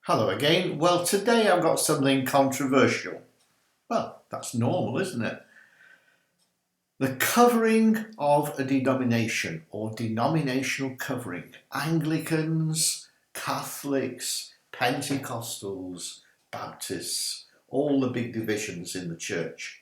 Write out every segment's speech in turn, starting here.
Hello again. Well, today I've got something controversial. Well, that's normal, isn't it? The covering of a denomination or denominational covering. Anglicans, Catholics, Pentecostals, Baptists, all the big divisions in the church.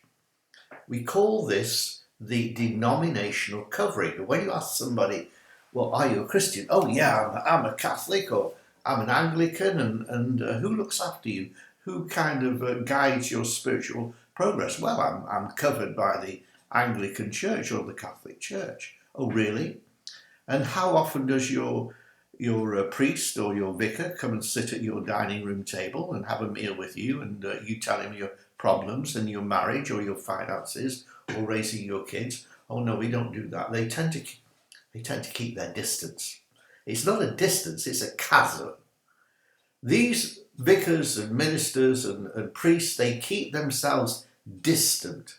We call this the denominational covering. And when you ask somebody, well, are you a Christian? Oh, yeah, I'm a Catholic, or I'm an Anglican, and who looks after you? Who kind of guides your spiritual progress? Well, I'm covered by the Anglican Church or the Catholic Church. Oh, really? And how often does your priest or your vicar come and sit at your dining room table and have a meal with you, and you tell him your problems and your marriage or your finances or raising your kids? Oh no, we don't do that. They tend to keep their distance. It's not a distance, it's a chasm. These vicars and ministers and priests, they keep themselves distant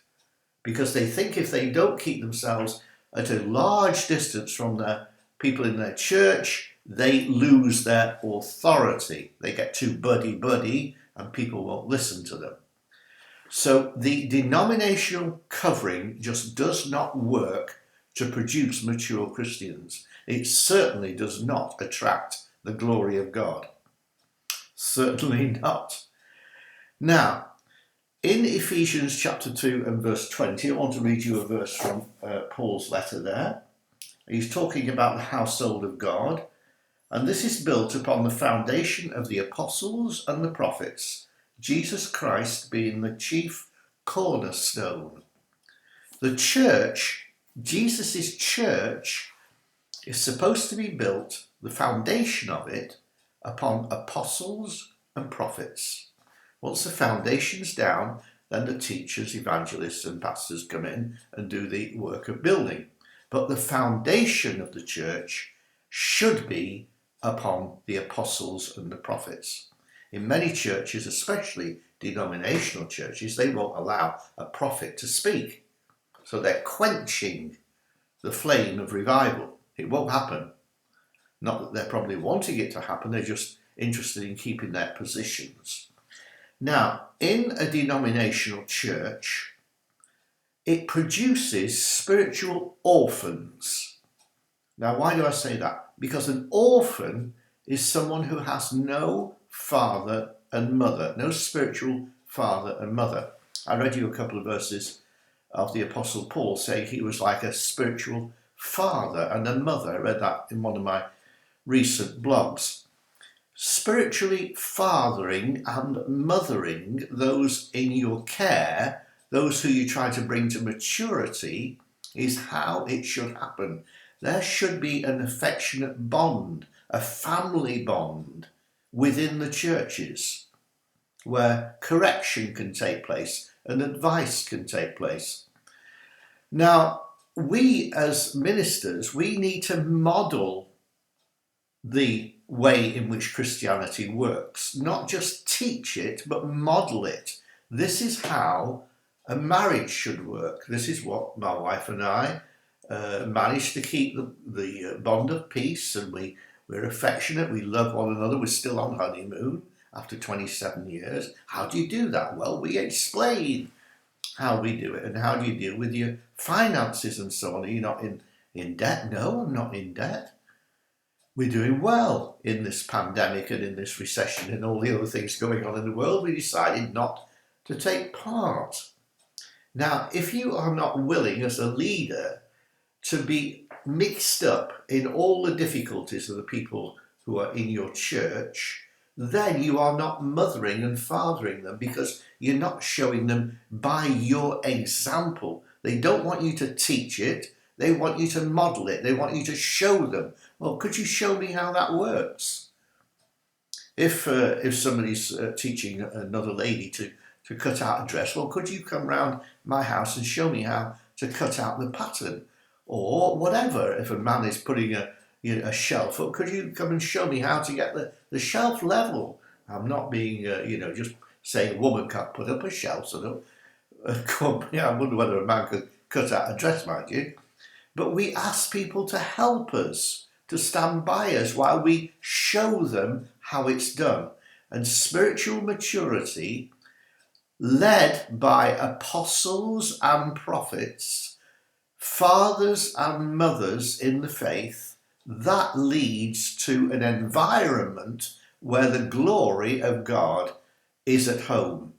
because they think if they don't keep themselves at a large distance from the people in their church, they lose their authority. They get too buddy-buddy and people won't listen to them. So the denominational covering just does not work to produce mature Christians. It certainly does not attract the glory of God. Certainly not. Now, in Ephesians chapter 2 and verse 20, I want to read you a verse from Paul's letter there. He's talking about the household of God, and this is built upon the foundation of the apostles and the prophets, Jesus Christ being the chief cornerstone. The church, Jesus' church, is supposed to be built, the foundation of it, upon apostles and prophets. Once the foundation's down, then the teachers, evangelists and pastors come in and do the work of building. But the foundation of the church should be upon the apostles and the prophets. In many churches, especially denominational churches, they won't allow a prophet to speak. So they're quenching the flame of revival. It won't happen. Not that they're probably wanting it to happen, they're just interested in keeping their positions. Now, in a denominational church, it produces spiritual orphans. Now, why do I say that? Because an orphan is someone who has no father and mother, no spiritual father and mother. I read you a couple of verses of the Apostle Paul saying he was like a spiritual father and a mother. I read that in one of my recent blogs. Spiritually fathering and mothering those in your care, those who you try to bring to maturity, is how it should happen. There should be an affectionate bond, a family bond within the churches where correction can take place and advice can take place. Now, we as ministers, we need to model the way in which Christianity works, not just teach it, but model it. This is how a marriage should work. This is what my wife and I managed to keep the bond of peace, and we're affectionate, we love one another, we're still on honeymoon after 27 years. How do you do that? Well, we explain how we do it and how do you deal with your finances and so on. Are you not in debt? No, I'm not in debt. We're doing well in this pandemic and in this recession and all the other things going on in the world. We decided not to take part. Now, if you are not willing as a leader to be mixed up in all the difficulties of the people who are in your church, then you are not mothering and fathering them because you're not showing them by your example. They don't want you to teach it. They want you to model it. They want you to show them. Well, could you show me how that works? If somebody's teaching another lady to cut out a dress, well, could you come round my house and show me how to cut out the pattern? Or whatever, if a man is putting a shelf up, could you come and show me how to get the shelf level? I'm not being, just saying a woman can't put up a shelf, so I wonder whether a man could cut out a dress, mind you. But we ask people to help us, to stand by us while we show them how it's done. and spiritual maturity led by apostles and prophets, fathers and mothers in the faith, that leads to an environment where the glory of God is at home.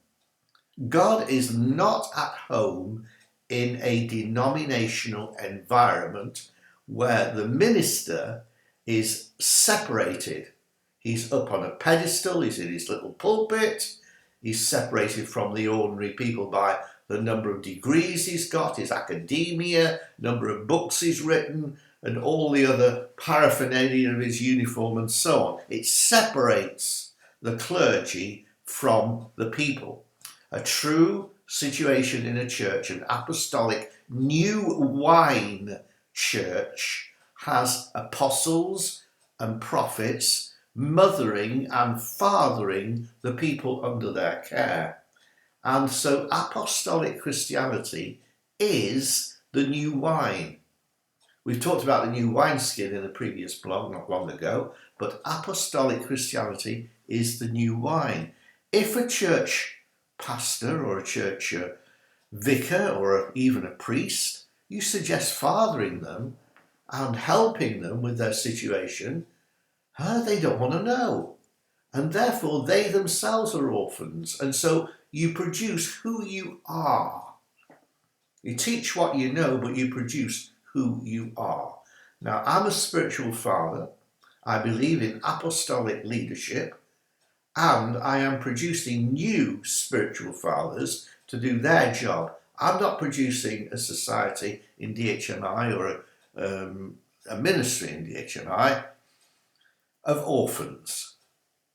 God is not at home in a denominational environment where the minister is separated. He's up on a pedestal, he's in his little pulpit, he's separated from the ordinary people by the number of degrees he's got, his academia, number of books he's written, and all the other paraphernalia of his uniform and so on. It separates the clergy from the people. A true situation in a church, an apostolic new wine church, has apostles and prophets mothering and fathering the people under their care. And so apostolic Christianity is the new wine. We've talked about the new wineskin in a previous blog not long ago, but apostolic Christianity is the new wine. If a church pastor or a church vicar or even a priest, you suggest fathering them and helping them with their situation, they don't want to know. And therefore they themselves are orphans. And so you produce who you are. You teach what you know, but you produce who you are. Now, I'm a spiritual father. I believe in apostolic leadership, and I am producing new spiritual fathers to do their job. I'm not producing a society in DHMI or a ministry in DHMI of orphans.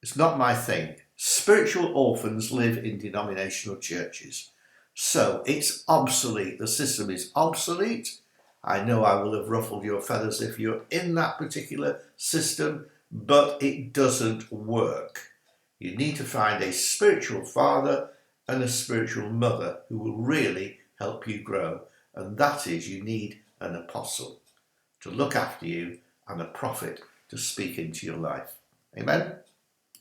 It's not my thing. Spiritual orphans live in denominational churches. So it's obsolete. The system is obsolete. I know I will have ruffled your feathers if you're in that particular system, but it doesn't work. You need to find a spiritual father and a spiritual mother who will really help you grow. And that is, you need an apostle to look after you and a prophet to speak into your life. Amen?